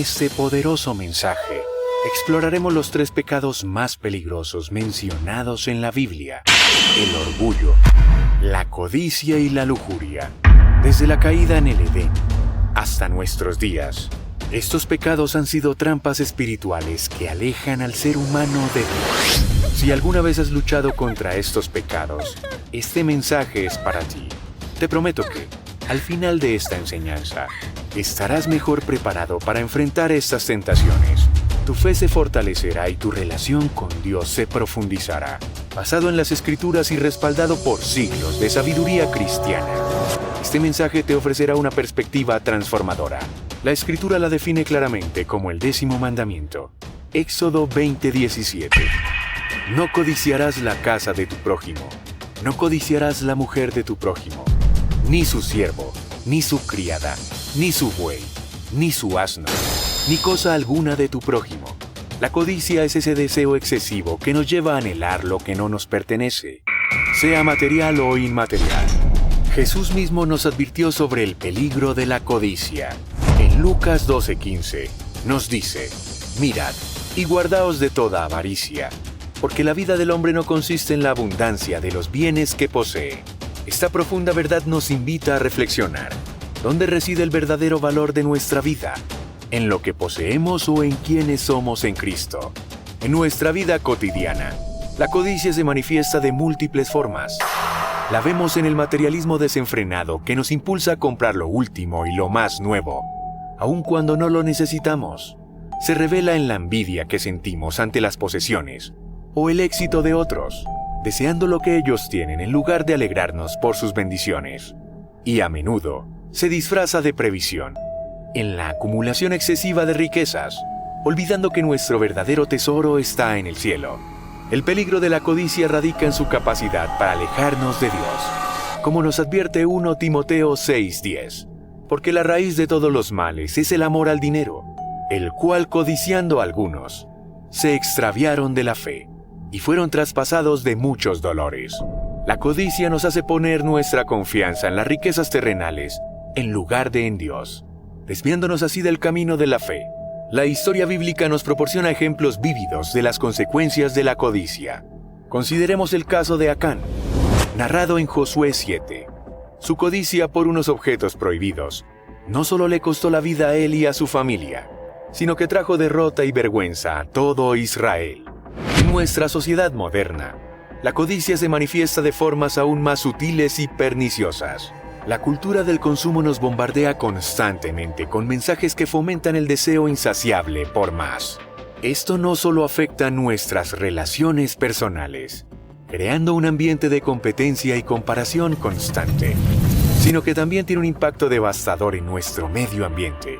este poderoso mensaje, exploraremos los 3 pecados más peligrosos mencionados en la Biblia: el orgullo, la codicia y la lujuria. Desde la caída en el Edén hasta nuestros días, estos pecados han sido trampas espirituales que alejan al ser humano de Dios. Si alguna vez has luchado contra estos pecados, este mensaje es para ti. Te prometo que, al final de esta enseñanza, estarás mejor preparado para enfrentar estas tentaciones. Tu fe se fortalecerá y tu relación con Dios se profundizará, basado en las Escrituras y respaldado por siglos de sabiduría cristiana. Este mensaje te ofrecerá una perspectiva transformadora. La Escritura la define claramente como el 10º mandamiento. Éxodo 20:17. No codiciarás la casa de tu prójimo. No codiciarás la mujer de tu prójimo, ni su siervo, ni su criada, ni su buey, ni su asno, ni cosa alguna de tu prójimo. La codicia es ese deseo excesivo que nos lleva a anhelar lo que no nos pertenece, sea material o inmaterial. Jesús mismo nos advirtió sobre el peligro de la codicia. En Lucas 12:15 nos dice: mirad y guardaos de toda avaricia, porque la vida del hombre no consiste en la abundancia de los bienes que posee. Esta profunda verdad nos invita a reflexionar. ¿Dónde reside el verdadero valor de nuestra vida? ¿En lo que poseemos o en quienes somos en Cristo? En nuestra vida cotidiana, la codicia se manifiesta de múltiples formas. La vemos en el materialismo desenfrenado que nos impulsa a comprar lo último y lo más nuevo, aun cuando no lo necesitamos. Se revela en la envidia que sentimos ante las posesiones o el éxito de otros, deseando lo que ellos tienen en lugar de alegrarnos por sus bendiciones. Y a menudo se disfraza de previsión en la acumulación excesiva de riquezas, olvidando que nuestro verdadero tesoro está en el cielo. El peligro de la codicia radica en su capacidad para alejarnos de Dios, como nos advierte 1 Timoteo 6:10, porque la raíz de todos los males es el amor al dinero, el cual, codiciando algunos, se extraviaron de la fe y fueron traspasados de muchos dolores. La codicia nos hace poner nuestra confianza en las riquezas terrenales en lugar de en Dios, desviándonos así del camino de la fe. La historia bíblica nos proporciona ejemplos vívidos de las consecuencias de la codicia. Consideremos el caso de Acán, narrado en Josué 7. Su codicia por unos objetos prohibidos no solo le costó la vida a él y a su familia, sino que trajo derrota y vergüenza a todo Israel. En nuestra sociedad moderna, la codicia se manifiesta de formas aún más sutiles y perniciosas. La cultura del consumo nos bombardea constantemente con mensajes que fomentan el deseo insaciable por más. Esto no solo afecta nuestras relaciones personales, creando un ambiente de competencia y comparación constante, sino que también tiene un impacto devastador en nuestro medio ambiente,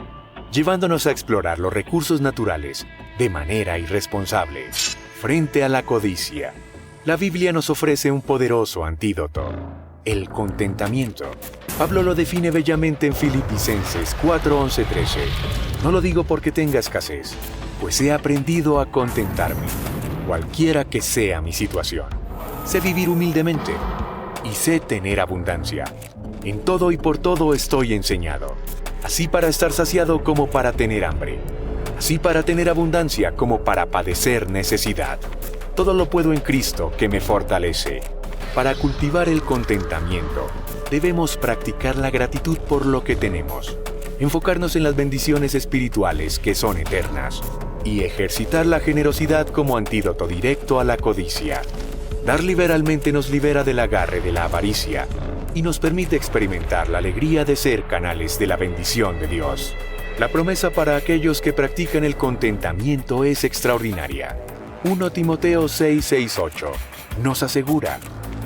llevándonos a explorar los recursos naturales de manera irresponsable. Frente a la codicia, la Biblia nos ofrece un poderoso antídoto: el contentamiento. Pablo lo define bellamente en Filipenses 4:11-13. No lo digo porque tenga escasez, pues he aprendido a contentarme, cualquiera que sea mi situación. Sé vivir humildemente y sé tener abundancia. En todo y por todo estoy enseñado, así para estar saciado como para tener hambre, así para tener abundancia como para padecer necesidad. Todo lo puedo en Cristo que me fortalece. Para cultivar el contentamiento, debemos practicar la gratitud por lo que tenemos, enfocarnos en las bendiciones espirituales que son eternas y ejercitar la generosidad como antídoto directo a la codicia. Dar liberalmente nos libera del agarre de la avaricia y nos permite experimentar la alegría de ser canales de la bendición de Dios. La promesa para aquellos que practican el contentamiento es extraordinaria. 1 Timoteo 6:6-8 nos asegura: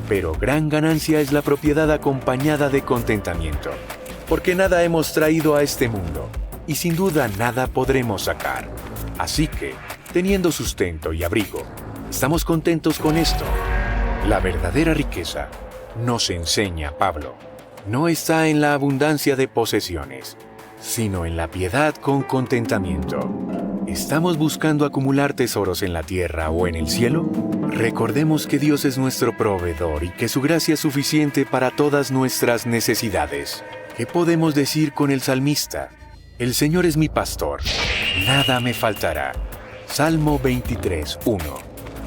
pero gran ganancia es la propiedad acompañada de contentamiento, porque nada hemos traído a este mundo, y sin duda nada podremos sacar. Así que, teniendo sustento y abrigo, estamos contentos con esto. La verdadera riqueza, nos enseña Pablo, no está en la abundancia de posesiones, sino en la piedad con contentamiento. ¿Estamos buscando acumular tesoros en la tierra o en el cielo? Recordemos que Dios es nuestro proveedor y que su gracia es suficiente para todas nuestras necesidades. ¿Qué podemos decir con el salmista? El Señor es mi pastor, nada me faltará. Salmo 23, 1.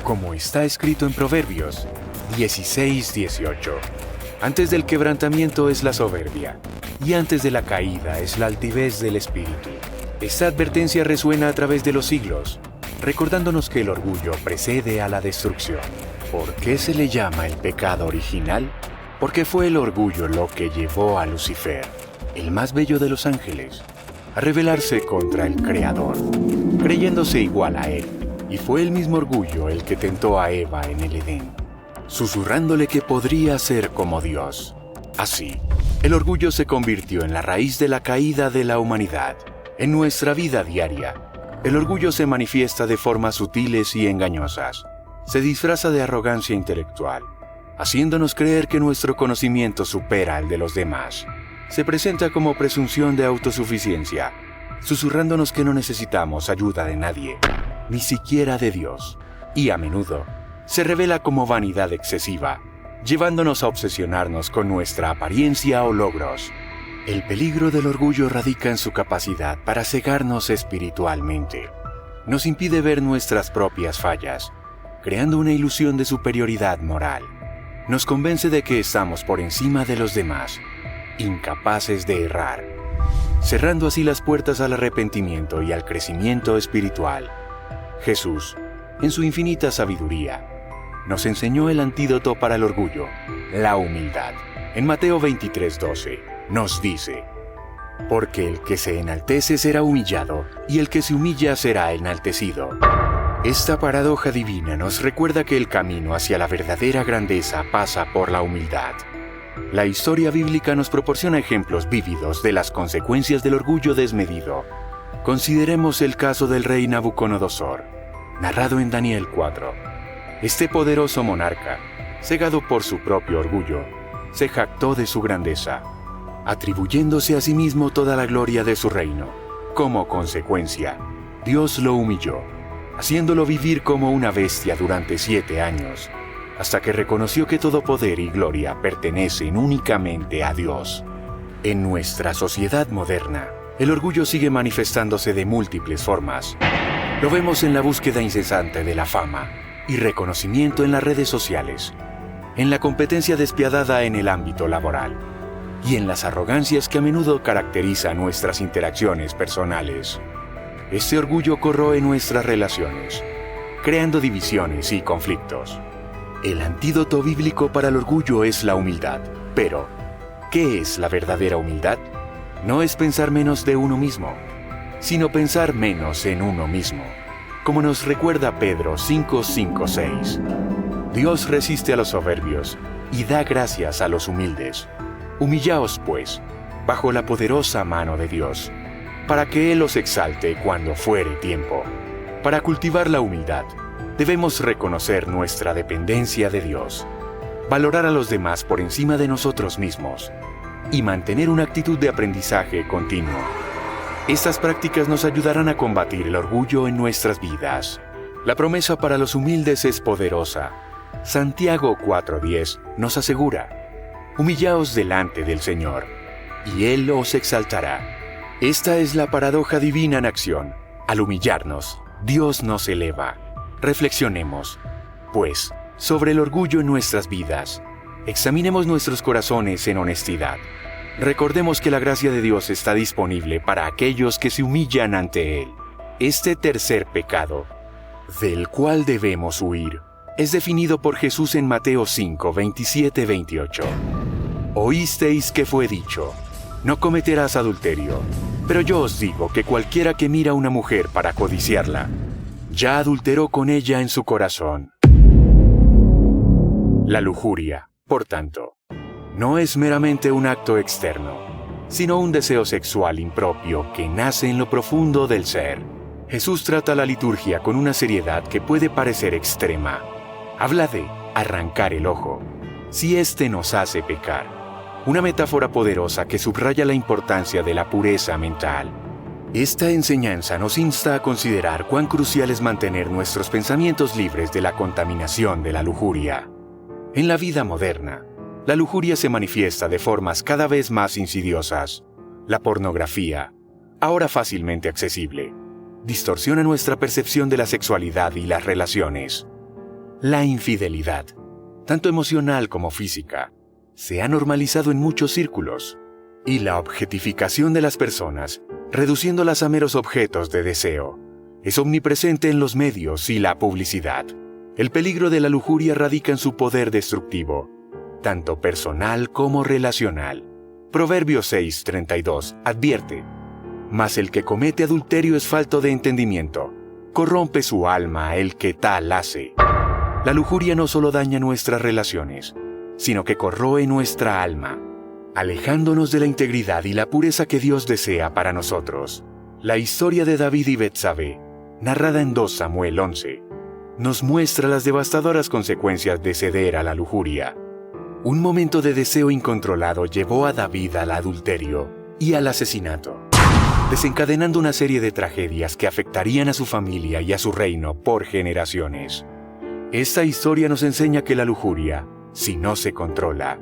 Como está escrito en Proverbios 16, 18. Antes del quebrantamiento es la soberbia, y antes de la caída es la altivez del espíritu. Esta advertencia resuena a través de los siglos, recordándonos que el orgullo precede a la destrucción. ¿Por qué se le llama el pecado original? Porque fue el orgullo lo que llevó a Lucifer, el más bello de los ángeles, a rebelarse contra el Creador, creyéndose igual a él. Y fue el mismo orgullo el que tentó a Eva en el Edén, susurrándole que podría ser como Dios. Así, el orgullo se convirtió en la raíz de la caída de la humanidad. En nuestra vida diaria, el orgullo se manifiesta de formas sutiles y engañosas. Se disfraza de arrogancia intelectual, haciéndonos creer que nuestro conocimiento supera al de los demás. Se presenta como presunción de autosuficiencia, susurrándonos que no necesitamos ayuda de nadie, ni siquiera de Dios. Y a menudo, se revela como vanidad excesiva, llevándonos a obsesionarnos con nuestra apariencia o logros. El peligro del orgullo radica en su capacidad para cegarnos espiritualmente. Nos impide ver nuestras propias fallas, creando una ilusión de superioridad moral. Nos convence de que estamos por encima de los demás, incapaces de errar, cerrando así las puertas al arrepentimiento y al crecimiento espiritual. Jesús, en su infinita sabiduría, nos enseñó el antídoto para el orgullo, la humildad. En Mateo 23:12 nos dice: porque el que se enaltece será humillado, y el que se humilla será enaltecido. Esta paradoja divina nos recuerda que el camino hacia la verdadera grandeza pasa por la humildad. La historia bíblica nos proporciona ejemplos vívidos de las consecuencias del orgullo desmedido. Consideremos el caso del rey Nabucodonosor, narrado en Daniel 4. Este poderoso monarca, cegado por su propio orgullo, se jactó de su grandeza, atribuyéndose a sí mismo toda la gloria de su reino. Como consecuencia, Dios lo humilló, haciéndolo vivir como una bestia durante 7 años, hasta que reconoció que todo poder y gloria pertenecen únicamente a Dios. En nuestra sociedad moderna, el orgullo sigue manifestándose de múltiples formas. Lo vemos en la búsqueda incesante de la fama y reconocimiento en las redes sociales, en la competencia despiadada en el ámbito laboral y en las arrogancias que a menudo caracterizan nuestras interacciones personales. Este orgullo corroe nuestras relaciones, creando divisiones y conflictos. El antídoto bíblico para el orgullo es la humildad. Pero, ¿qué es la verdadera humildad? No es pensar menos de uno mismo, sino pensar menos en uno mismo. Como nos recuerda Pedro 5:5-6. Dios resiste a los soberbios y da gracias a los humildes. Humillaos, pues, bajo la poderosa mano de Dios, para que Él os exalte cuando fuere tiempo. Para cultivar la humildad, debemos reconocer nuestra dependencia de Dios, valorar a los demás por encima de nosotros mismos y mantener una actitud de aprendizaje continuo. Estas prácticas nos ayudarán a combatir el orgullo en nuestras vidas. La promesa para los humildes es poderosa. Santiago 4:10 nos asegura: humillaos delante del Señor, y Él os exaltará. Esta es la paradoja divina en acción. Al humillarnos, Dios nos eleva. Reflexionemos, pues, sobre el orgullo en nuestras vidas. Examinemos nuestros corazones en honestidad. Recordemos que la gracia de Dios está disponible para aquellos que se humillan ante Él. Este tercer pecado, del cual debemos huir, es definido por Jesús en Mateo 5:27-28. Oísteis que fue dicho: no cometerás adulterio. Pero yo os digo que cualquiera que mira a una mujer para codiciarla, ya adulteró con ella en su corazón. La lujuria, por tanto, no es meramente un acto externo, sino un deseo sexual impropio que nace en lo profundo del ser. Jesús trata la liturgia con una seriedad que puede parecer extrema. Habla de arrancar el ojo, si éste nos hace pecar. Una metáfora poderosa que subraya la importancia de la pureza mental. Esta enseñanza nos insta a considerar cuán crucial es mantener nuestros pensamientos libres de la contaminación de la lujuria. En la vida moderna, la lujuria se manifiesta de formas cada vez más insidiosas. La pornografía, ahora fácilmente accesible, distorsiona nuestra percepción de la sexualidad y las relaciones. La infidelidad, tanto emocional como física, se ha normalizado en muchos círculos, y la objetificación de las personas, reduciéndolas a meros objetos de deseo, es omnipresente en los medios y la publicidad. El peligro de la lujuria radica en su poder destructivo, tanto personal como relacional. Proverbios 6:32 advierte: «Mas el que comete adulterio es falto de entendimiento, corrompe su alma el que tal hace». La lujuria no solo daña nuestras relaciones, sino que corroe nuestra alma, alejándonos de la integridad y la pureza que Dios desea para nosotros. La historia de David y Betsabé, narrada en 2 Samuel 11, nos muestra las devastadoras consecuencias de ceder a la lujuria. Un momento de deseo incontrolado llevó a David al adulterio y al asesinato, desencadenando una serie de tragedias que afectarían a su familia y a su reino por generaciones. Esta historia nos enseña que la lujuria, si no se controla,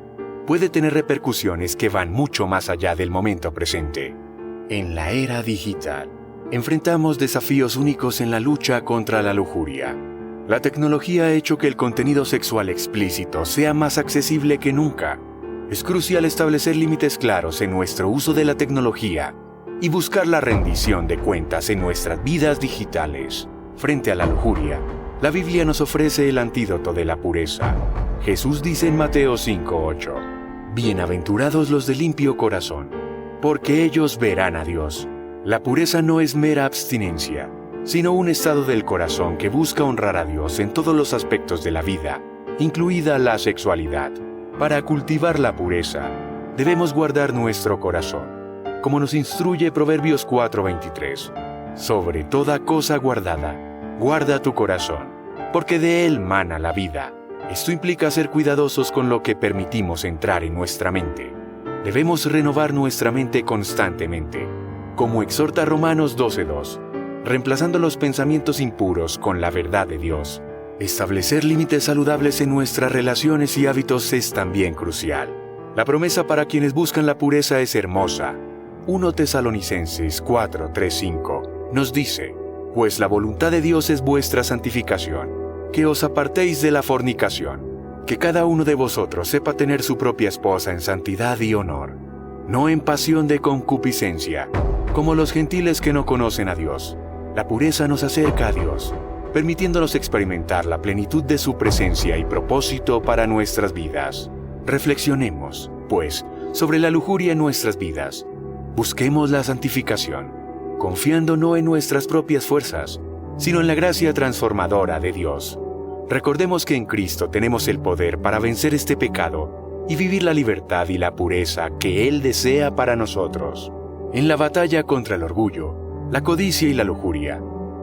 puede tener repercusiones que van mucho más allá del momento presente. En la era digital, enfrentamos desafíos únicos en la lucha contra la lujuria. La tecnología ha hecho que el contenido sexual explícito sea más accesible que nunca. Es crucial establecer límites claros en nuestro uso de la tecnología y buscar la rendición de cuentas en nuestras vidas digitales. Frente a la lujuria, la Biblia nos ofrece el antídoto de la pureza. Jesús dice en Mateo 5:8: «Bienaventurados los de limpio corazón, porque ellos verán a Dios». La pureza no es mera abstinencia, sino un estado del corazón que busca honrar a Dios en todos los aspectos de la vida, incluida la sexualidad. Para cultivar la pureza, debemos guardar nuestro corazón, como nos instruye Proverbios 4:23. «Sobre toda cosa guardada, guarda tu corazón, porque de él mana la vida». Esto implica ser cuidadosos con lo que permitimos entrar en nuestra mente. Debemos renovar nuestra mente constantemente, como exhorta Romanos 12:2, reemplazando los pensamientos impuros con la verdad de Dios. Establecer límites saludables en nuestras relaciones y hábitos es también crucial. La promesa para quienes buscan la pureza es hermosa. 1 Tesalonicenses 4:3-5 nos dice: «Pues la voluntad de Dios es vuestra santificación, que os apartéis de la fornicación, que cada uno de vosotros sepa tener su propia esposa en santidad y honor, no en pasión de concupiscencia, como los gentiles que no conocen a Dios». La pureza nos acerca a Dios, permitiéndonos experimentar la plenitud de su presencia y propósito para nuestras vidas. Reflexionemos, pues, sobre la lujuria en nuestras vidas. Busquemos la santificación, confiando no en nuestras propias fuerzas, sino en la gracia transformadora de Dios. Recordemos que en Cristo tenemos el poder para vencer este pecado y vivir la libertad y la pureza que Él desea para nosotros. En la batalla contra el orgullo, la codicia y la lujuria,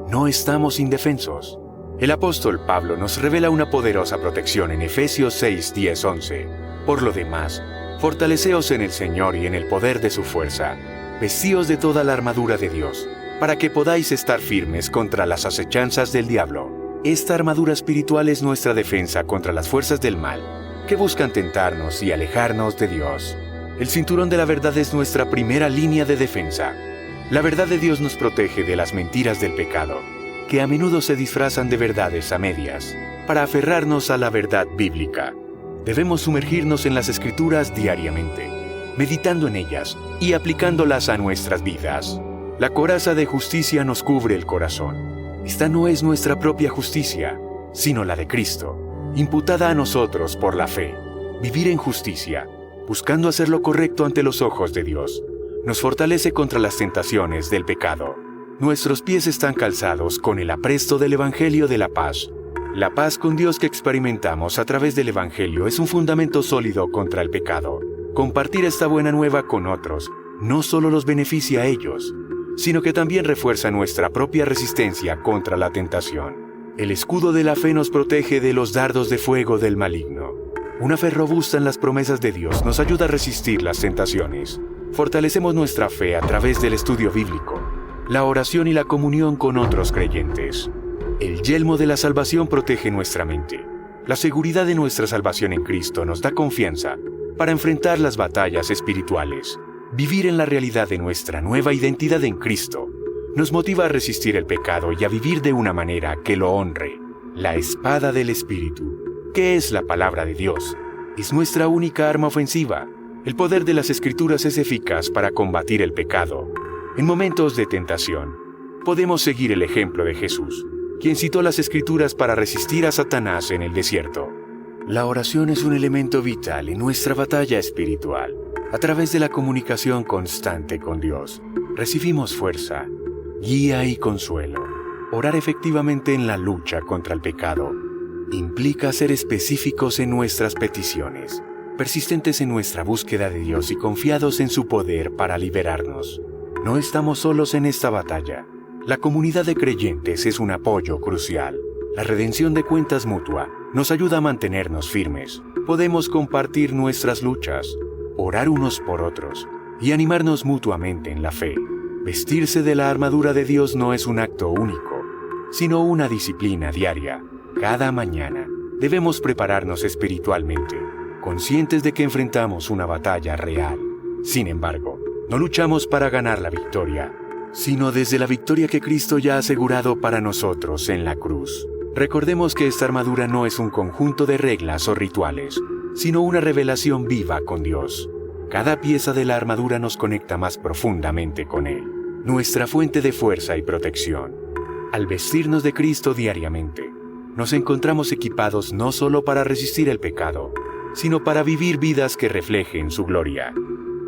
no estamos indefensos. El apóstol Pablo nos revela una poderosa protección en Efesios 6:10-11. Por lo demás, fortaleceos en el Señor y en el poder de su fuerza. Vestíos de toda la armadura de Dios, para que podáis estar firmes contra las acechanzas del diablo. Esta armadura espiritual es nuestra defensa contra las fuerzas del mal, que buscan tentarnos y alejarnos de Dios. El cinturón de la verdad es nuestra primera línea de defensa. La verdad de Dios nos protege de las mentiras del pecado, que a menudo se disfrazan de verdades a medias, para aferrarnos a la verdad bíblica. Debemos sumergirnos en las Escrituras diariamente, meditando en ellas y aplicándolas a nuestras vidas. La coraza de justicia nos cubre el corazón. Esta no es nuestra propia justicia, sino la de Cristo, imputada a nosotros por la fe. Vivir en justicia, buscando hacer lo correcto ante los ojos de Dios, nos fortalece contra las tentaciones del pecado. Nuestros pies están calzados con el apresto del Evangelio de la paz. La paz con Dios que experimentamos a través del Evangelio es un fundamento sólido contra el pecado. Compartir esta buena nueva con otros no solo los beneficia a ellos, sino que también refuerza nuestra propia resistencia contra la tentación. El escudo de la fe nos protege de los dardos de fuego del maligno. Una fe robusta en las promesas de Dios nos ayuda a resistir las tentaciones. Fortalecemos nuestra fe a través del estudio bíblico, la oración y la comunión con otros creyentes. El yelmo de la salvación protege nuestra mente. La seguridad de nuestra salvación en Cristo nos da confianza para enfrentar las batallas espirituales. Vivir en la realidad de nuestra nueva identidad en Cristo nos motiva a resistir el pecado y a vivir de una manera que lo honre. La espada del Espíritu, que es la palabra de Dios, es nuestra única arma ofensiva. El poder de las Escrituras es eficaz para combatir el pecado. En momentos de tentación, podemos seguir el ejemplo de Jesús, quien citó las Escrituras para resistir a Satanás en el desierto. La oración es un elemento vital en nuestra batalla espiritual. A través de la comunicación constante con Dios, recibimos fuerza, guía y consuelo. Orar efectivamente en la lucha contra el pecado implica ser específicos en nuestras peticiones, persistentes en nuestra búsqueda de Dios y confiados en su poder para liberarnos. No estamos solos en esta batalla. La comunidad de creyentes es un apoyo crucial. La redención de cuentas mutua nos ayuda a mantenernos firmes. Podemos compartir nuestras luchas, orar unos por otros y animarnos mutuamente en la fe. Vestirse de la armadura de Dios no es un acto único, sino una disciplina diaria. Cada mañana debemos prepararnos espiritualmente, conscientes de que enfrentamos una batalla real. Sin embargo, no luchamos para ganar la victoria, sino desde la victoria que Cristo ya ha asegurado para nosotros en la cruz. Recordemos que esta armadura no es un conjunto de reglas o rituales, sino una revelación viva con Dios. Cada pieza de la armadura nos conecta más profundamente con Él, nuestra fuente de fuerza y protección. Al vestirnos de Cristo diariamente, nos encontramos equipados no solo para resistir el pecado, sino para vivir vidas que reflejen su gloria.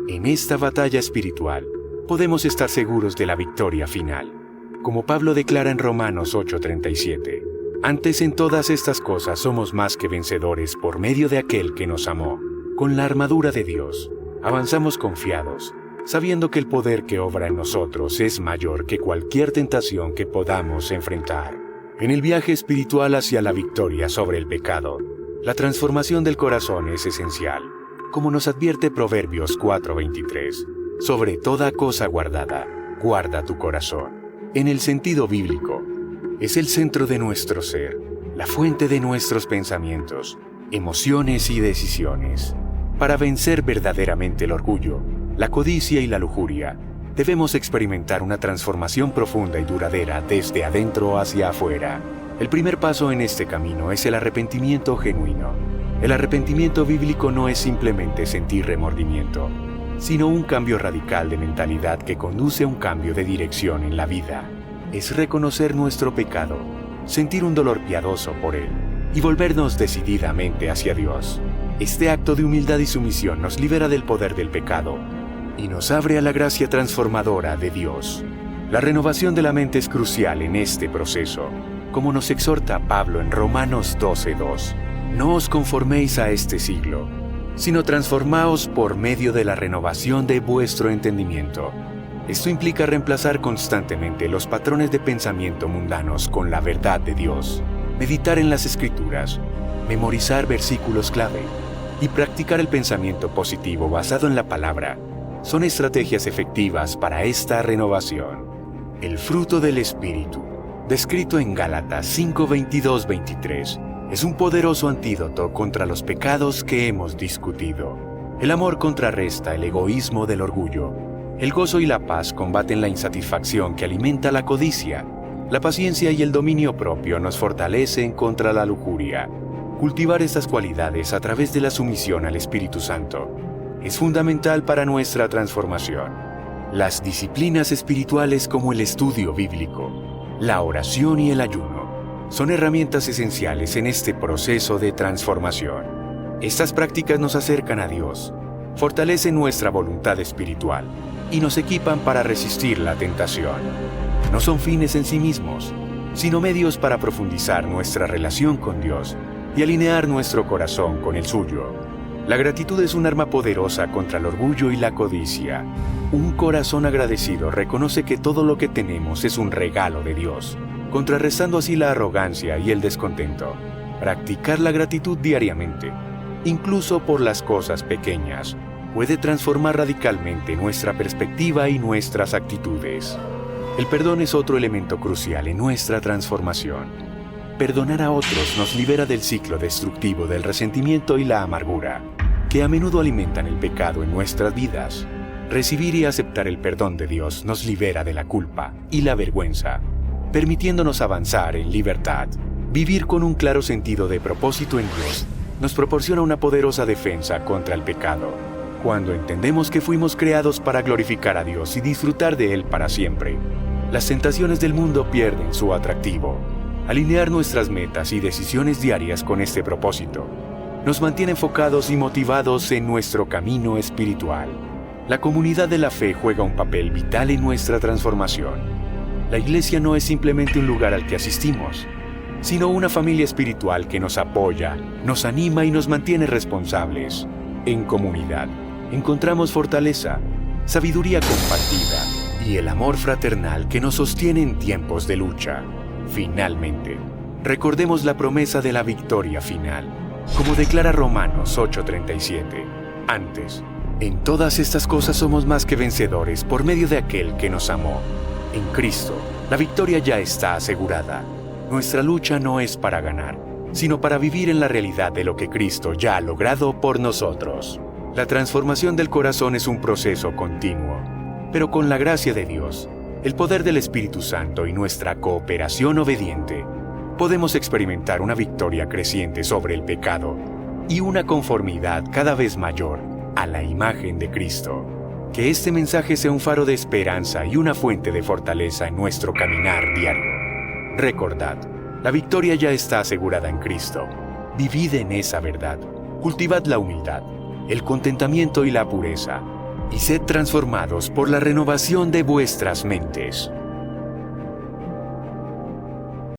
En esta batalla espiritual, podemos estar seguros de la victoria final. Como Pablo declara en Romanos 8:37, antes en todas estas cosas somos más que vencedores por medio de aquel que nos amó. Con la armadura de Dios, avanzamos confiados, sabiendo que el poder que obra en nosotros es mayor que cualquier tentación que podamos enfrentar. En el viaje espiritual hacia la victoria sobre el pecado, la transformación del corazón es esencial. Como nos advierte Proverbios 4:23, sobre toda cosa guardada, guarda tu corazón. En el sentido bíblico, es el centro de nuestro ser, la fuente de nuestros pensamientos, emociones y decisiones. Para vencer verdaderamente el orgullo, la codicia y la lujuria, debemos experimentar una transformación profunda y duradera desde adentro hacia afuera. El primer paso en este camino es el arrepentimiento genuino. El arrepentimiento bíblico no es simplemente sentir remordimiento, sino un cambio radical de mentalidad que conduce a un cambio de dirección en la vida. Es reconocer nuestro pecado, sentir un dolor piadoso por él y volvernos decididamente hacia Dios. Este acto de humildad y sumisión nos libera del poder del pecado y nos abre a la gracia transformadora de Dios. La renovación de la mente es crucial en este proceso, como nos exhorta Pablo en Romanos 12:2. No os conforméis a este siglo, sino transformaos por medio de la renovación de vuestro entendimiento. Esto implica reemplazar constantemente los patrones de pensamiento mundanos con la verdad de Dios, meditar en las Escrituras, memorizar versículos clave y practicar el pensamiento positivo basado en la palabra. Son estrategias efectivas para esta renovación. El fruto del Espíritu, descrito en Gálatas 5:22-23, es un poderoso antídoto contra los pecados que hemos discutido. El amor contrarresta el egoísmo del orgullo. El gozo y la paz combaten la insatisfacción que alimenta la codicia. La paciencia y el dominio propio nos fortalecen contra la lujuria. Cultivar estas cualidades a través de la sumisión al Espíritu Santo es fundamental para nuestra transformación. Las disciplinas espirituales como el estudio bíblico, la oración y el ayuno son herramientas esenciales en este proceso de transformación. Estas prácticas nos acercan a Dios, fortalecen nuestra voluntad espiritual y nos equipan para resistir la tentación. No son fines en sí mismos, sino medios para profundizar nuestra relación con Dios y alinear nuestro corazón con el suyo. La gratitud es un arma poderosa contra el orgullo y la codicia. Un corazón agradecido reconoce que todo lo que tenemos es un regalo de Dios, contrarrestando así la arrogancia y el descontento. Practicar la gratitud diariamente, incluso por las cosas pequeñas, puede transformar radicalmente nuestra perspectiva y nuestras actitudes. El perdón es otro elemento crucial en nuestra transformación. Perdonar a otros nos libera del ciclo destructivo del resentimiento y la amargura, que a menudo alimentan el pecado en nuestras vidas. Recibir y aceptar el perdón de Dios nos libera de la culpa y la vergüenza, permitiéndonos avanzar en libertad. Vivir con un claro sentido de propósito en Dios nos proporciona una poderosa defensa contra el pecado. Cuando entendemos que fuimos creados para glorificar a Dios y disfrutar de Él para siempre, las tentaciones del mundo pierden su atractivo. Alinear nuestras metas y decisiones diarias con este propósito nos mantiene enfocados y motivados en nuestro camino espiritual. La comunidad de la fe juega un papel vital en nuestra transformación. La iglesia no es simplemente un lugar al que asistimos, sino una familia espiritual que nos apoya, nos anima y nos mantiene responsables. En comunidad encontramos fortaleza, sabiduría compartida y el amor fraternal que nos sostiene en tiempos de lucha. Finalmente, recordemos la promesa de la victoria final, como declara Romanos 8:37. Antes, en todas estas cosas somos más que vencedores por medio de aquel que nos amó. En Cristo, la victoria ya está asegurada. Nuestra lucha no es para ganar, sino para vivir en la realidad de lo que Cristo ya ha logrado por nosotros. La transformación del corazón es un proceso continuo, pero con la gracia de Dios, el poder del Espíritu Santo y nuestra cooperación obediente, podemos experimentar una victoria creciente sobre el pecado y una conformidad cada vez mayor a la imagen de Cristo. Que este mensaje sea un faro de esperanza y una fuente de fortaleza en nuestro caminar diario. Recordad, la victoria ya está asegurada en Cristo. Vivid en esa verdad. Cultivad la humildad, el contentamiento y la pureza, y sed transformados por la renovación de vuestras mentes.